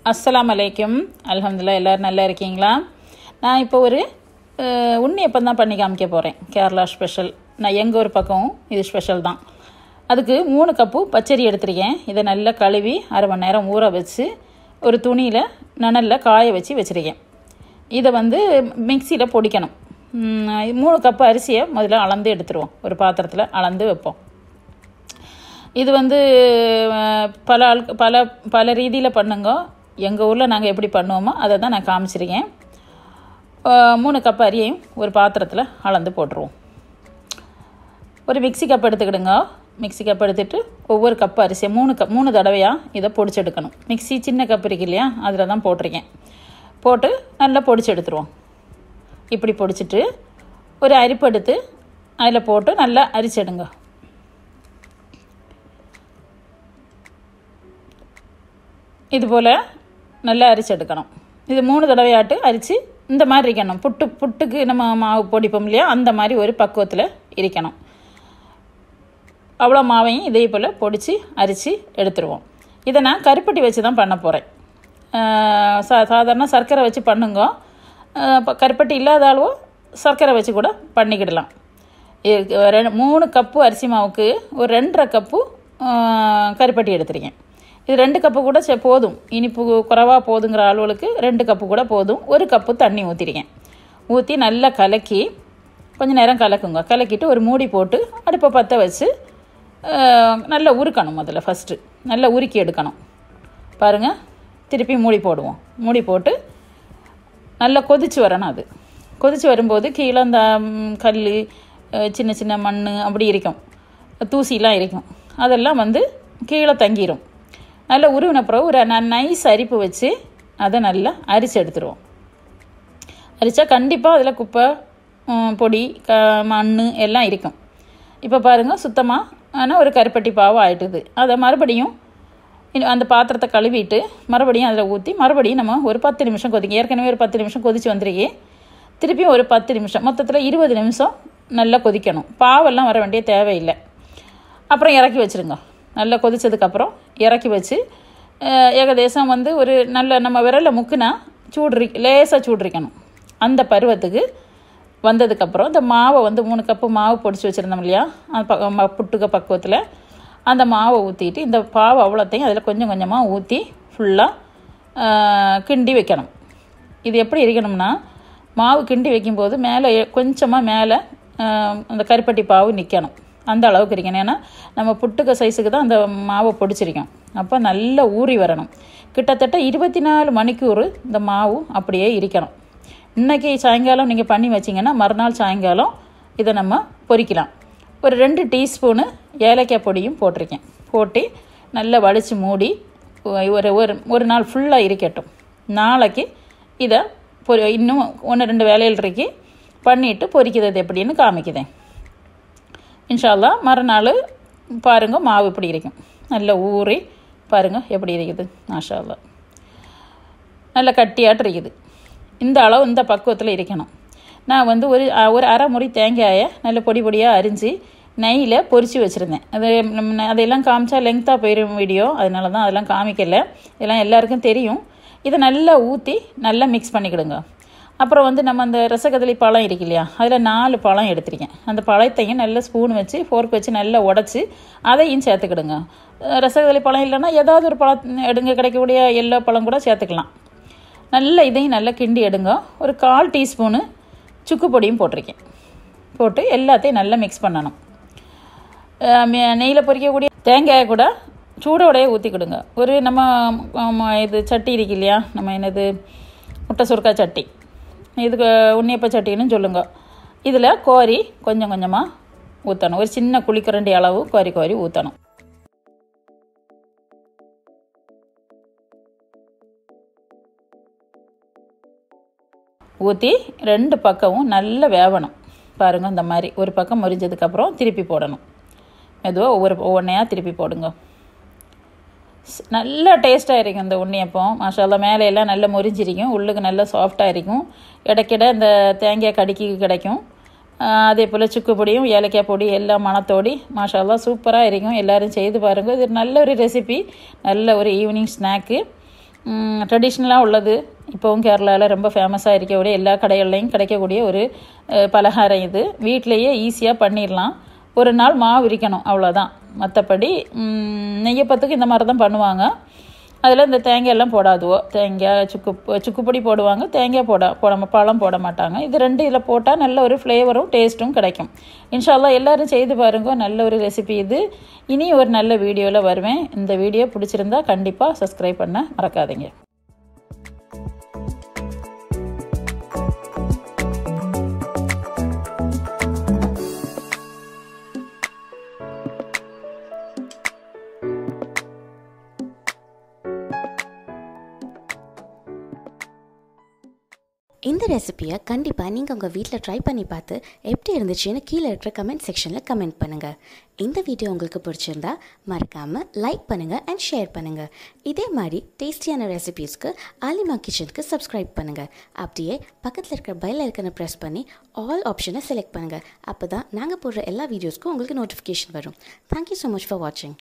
அஸ்ஸலாமு அலைக்கும். அல்ஹம்துலில்லாஹ். எல்லோரும் நல்லா இருக்கீங்களா? நான் இப்போ ஒரு உன்னியப்பம் தான் பண்ணி காமிக்க போகிறேன். கேரளா ஸ்பெஷல். நான் எங்கள் ஒரு பக்கம் இது ஸ்பெஷல் தான். அதுக்கு 3 கப்பு பச்சரி எடுத்துருக்கேன். இதை நல்லா கழுவி அரை மணி நேரம் ஊற வச்சு ஒரு துணியில் நனலில் காய வச்சுருக்கேன். இதை மிக்சியில் பொடிக்கணும். 3 கப்பு அரிசியை முதல்ல அளந்து எடுத்துருவோம். ஒரு பாத்திரத்தில் அளந்து வைப்போம். இது பல ரீதியில் பண்ணுங்க. எங்கள் ஊரில் நாங்கள் எப்படி பண்ணுவோமோ அதை தான் நான் காமிச்சிருக்கேன். 3 கப் அரியையும் ஒரு பாத்திரத்தில் அளந்து போட்டுருவோம். ஒரு மிக்சி கப் எடுத்துக்கிடுங்க. மிக்சி கப் எடுத்துகிட்டு ஒவ்வொரு கப்பு அரிசியை 3 தடவையாக இதை பொடிச்சு எடுக்கணும். மிக்சி சின்ன கப் இருக்கு இல்லையா, அதில் தான் போட்டிருக்கேன். போட்டு நல்லா பொடிச்சு எடுத்துருவோம். இப்படி பொடிச்சிட்டு ஒரு அரிப்பு எடுத்து அதில் போட்டு நல்லா அரிச்செடுங்க. இதுபோல் நல்லா அரிச்செடுக்கணும். இது 3 தடவையாட்டு அரித்து இந்த மாதிரி இருக்கணும். புட்டுக்கு நம்ம மாவு பொடிப்போம் இல்லையா, அந்த மாதிரி ஒரு பக்குவத்தில் இருக்கணும். அவ்வளோ மாவையும் இதே போல் பொடித்து அரித்து எடுத்துருவோம். இதை நான் கருப்பட்டி வச்சு தான் பண்ண போகிறேன். சாதாரண சர்க்கரை வச்சு பண்ணுங்க. கருப்பட்டி இல்லாத அளவு சர்க்கரை வச்சு கூட பண்ணிக்கிடலாம். 3 கப்பு அரிசி மாவுக்கு ஒரு 2.5 கப்பு கருப்பட்டி எடுத்துருக்கேன். இது 2 கப்பு கூட போதும். இனிப்பு குறைவாக போதுங்கிற அளவுக்கு 2 கப்பு கூட போதும். 1 கப்பு தண்ணி ஊற்றிருக்கேன். ஊற்றி நல்லா கலக்கி கொஞ்சம் நேரம் கலக்குங்க. கலக்கிட்டு ஒரு மூடி போட்டு அடுப்பை பற்ற வச்சு நல்லா உருக்கணும். முதல்ல ஃபஸ்ட்டு நல்லா உருக்கி எடுக்கணும். பாருங்கள், திருப்பி மூடி போடுவோம். மூடி போட்டு நல்லா கொதித்து வரணும். அது கொதித்து வரும்போது கீழே அந்த கல், சின்ன சின்ன மண் அப்படி இருக்கும், தூசிலாம் இருக்கும். அதெல்லாம் கீழே தங்கிடும். நல்லா உருவின பிறகு ஒரு நைஸ் அரிப்பு வச்சு அதை நல்லா அரிச்சு எடுத்துருவோம். அரித்தா கண்டிப்பாக அதில் குப்பை, பொடி, மண் எல்லாம் இருக்கும். இப்போ பாருங்கள், சுத்தமாக ஆனால் ஒரு கருப்பட்டி பாவம் ஆகிட்டுது. அதை மறுபடியும் அந்த பாத்திரத்தை கழுவிட்டு மறுபடியும் அதில் ஊற்றி மறுபடியும் நம்ம ஒரு 10 நிமிஷம் கொதிக்க. ஏற்கனவே ஒரு 10 நிமிஷம் கொதித்து வந்துருக்கே. திருப்பியும் ஒரு 10 நிமிஷம், மொத்தத்தில் 20 நிமிஷம் நல்லா கொதிக்கணும். பாவெல்லாம் வர வேண்டிய தேவையில்லை. அப்புறம் இறக்கி வச்சுருங்க. நல்லா கொதித்ததுக்கப்புறம் இறக்கி வச்சு ஏகதேசம் ஒரு நல்ல நம்ம விரலில் முக்குனா லேசாக சூடுரிக்கணும். அந்த பருவத்துக்கு வந்ததுக்கப்புறம் இந்த மாவை 3 கப்பு மாவு பொடிச்சு வச்சுருந்தோம் இல்லையா, அந்த புட்டுக்க பக்குவத்தில் அந்த மாவை ஊற்றிட்டு இந்த பாவை அவ்வளோத்தையும் அதில் கொஞ்சம் கொஞ்சமாக ஊற்றி ஃபுல்லாக கிண்டி வைக்கணும். இது எப்படி இருக்கணும்னா, மாவு கிண்டி வைக்கும்போது மேலே கொஞ்சமாக மேலே அந்த கருப்பட்டி பாவு நிற்கணும். அந்த அளவுக்கு இருக்கணும். ஏன்னா நம்ம புட்டுக்க சைஸுக்கு தான் அந்த மாவை பொடிச்சிருக்கோம். அப்போ நல்லா ஊறி வரணும். கிட்டத்தட்ட 24 மணிக்கூர் இந்த மாவு அப்படியே இருக்கணும். இன்றைக்கி சாயங்காலம் நீங்கள் பண்ணி வச்சிங்கன்னா மறுநாள் சாயங்காலம் இதை நம்ம பொரிக்கலாம். ஒரு 2 டீஸ்பூனு ஏலக்காய் பொடியும் போட்டிருக்கேன். போட்டு நல்லா வலித்து மூடி ஒரு நாள் ஃபுல்லாக இருக்கட்டும். நாளைக்கு இதை இன்னும் 1-2 வேலையில் இருக்கு பண்ணிவிட்டு பொரிக்கிறது எப்படின்னு காமிக்குதேன். இன்ஷா அல்லாஹ் மறுநாள் பாருங்கள் மாவு இப்படி இருக்கும். நல்லா ஊறி பாருங்கள் எப்படி இருக்குது. மாஷா அல்லாஹ் நல்லா கட்டியாட்டு இருக்குது. இந்த அளவு இந்த பக்குவத்தில் இருக்கணும். நான் ஒரு அரை முறி தேங்காயை நல்ல பொடி பொடியாக அரிஞ்சு நெய்யில் பொரித்து வச்சுருந்தேன். அதெல்லாம் காமிச்சா லெங்க்த்தாக போயிடும் வீடியோ, அதனால தான் அதெல்லாம் காமிக்கலை. இதெல்லாம் எல்லாருக்கும் தெரியும். இதை நல்லா ஊற்றி நல்லா மிக்ஸ் பண்ணிக்கிடுங்க. அப்புறம் நம்ம அந்த ரசகதளி பழம் இருக்கு இல்லையா, அதில் 4 பழம் எடுத்துருக்கேன். அந்த பழத்தையும் நல்லா ஸ்பூன் வச்சு ஃபோர்க் வச்சு நல்லா உடச்சி அதையும் சேர்த்துக்கிடுங்க. ரசகதளி பழம் இல்லைன்னா ஏதாவது ஒரு பழம் எடுங்க, கிடைக்கக்கூடிய எல்லோ பழம் கூட சேர்த்துக்கலாம். நல்லா இதையும் நல்லா கிண்டி எடுங்க. ஒரு 1/4 டீஸ்பூனு சுக்கு பொடியும் போட்டிருக்கேன். போட்டு எல்லாத்தையும் நல்லா மிக்ஸ் பண்ணணும். நெய்யில் பொரிக்கக்கூடிய தேங்காயை கூட சூடோடையே ஊற்றிக்கிடுங்க. ஒரு நம்ம இது சட்டி இருக்கு இல்லையா, நம்ம முட்டை சுருக்கா சட்டி, இதுக்கு உன்னியப்ப சட்டின்னு சொல்லுங்க. இதில் கோரி கொஞ்சம் கொஞ்சமாக ஊற்றணும். ஒரு சின்ன குழிக்கரண்டி அளவு கோரி ஊற்றணும். ஊற்றி 2 பக்கமும் நல்லா வேவணும். பாருங்கள், இந்த மாதிரி ஒரு பக்கம் முறிஞ்சதுக்கப்புறம் திருப்பி போடணும். மெதுவாக ஒவ்வொன்றையாக திருப்பி போடுங்க. நல்லா டேஸ்ட்டாக இருக்கும் இந்த உன்னியப்பம். மாஷா அல்லாஹ் மேலையெல்லாம் நல்லா முறிஞ்சிருக்கும், உள்ளுக்கு நல்லா சாஃப்டாக இருக்கும். இடைக்கிட இந்த தேங்காய் கடிக்கு கிடைக்கும். அதே போல் சுக்கு பொடியும் ஏலக்காய் பொடி எல்லாம் மணத்தோடி மாஷா அல்லாஹ் சூப்பராக இருக்கும். எல்லோரும் செய்து பாருங்கள். இது நல்ல ஒரு ரெசிபி, நல்ல ஒரு ஈவினிங் ஸ்நாக்கு. ட்ரெடிஷ்னலாக உள்ளது. இப்போவும் கேரளாவில் ரொம்ப ஃபேமஸாக இருக்கக்கூடிய எல்லா கடைகள்லையும் கிடைக்கக்கூடிய ஒரு பலகாரம் இது. வீட்டிலையே ஈஸியாக பண்ணிடலாம். ஒரு நாள் மாவு விரிக்கணும், அவ்வளோதான். மற்றபடி நெய்யப்பத்துக்கு இந்த மாதிரி தான் பண்ணுவாங்க. அதில் இந்த தேங்காயெல்லாம் போடாதுவோ. தேங்காய் சுக்குப்பொடி போடுவாங்க, தேங்காய் பழம் போட மாட்டாங்க. இது ரெண்டு இதில் போட்டால் நல்ல ஒரு ஃப்ளேவரும் டேஸ்ட்டும் கிடைக்கும். இன்ஷா அல்லாஹ் எல்லோரும் செய்து பாருங்க. நல்ல ஒரு ரெசிபி இது. இனி ஒரு நல்ல வீடியோவில் வருவேன். இந்த வீடியோ பிடிச்சிருந்தா கண்டிப்பாக சப்ஸ்கிரைப் பண்ண மறக்காதீங்க. இந்த ரெசிபியை கண்டிப்பாக நீங்கள் உங்கள் வீட்டில் ட்ரை பண்ணி பார்த்து எப்படி இருந்துச்சுன்னு கீழே இருக்கிற கமெண்ட் செக்ஷனில் கமெண்ட் பண்ணுங்கள். இந்த வீடியோ உங்களுக்கு பிடிச்சிருந்தா மறக்காமல் லைக் பண்ணுங்கள் அண்ட் ஷேர் பண்ணுங்கள். இதே மாதிரி டேஸ்டியான ரெசிபீஸ்க்கு ஆலிமா கிச்சனுக்கு சப்ஸ்கிரைப் பண்ணுங்கள். அப்படியே பக்கத்தில் இருக்கிற பெல் ஐக்கனை ப்ரெஸ் பண்ணி ஆல் ஆப்ஷனை செலக்ட் பண்ணுங்கள். அப்போ தான் நாங்கள் போடுற எல்லா வீடியோஸ்க்கும் உங்களுக்கு நோட்டிஃபிகேஷன் வரும். தேங்க்யூ ஸோ மச் ஃபார் வாட்சிங்.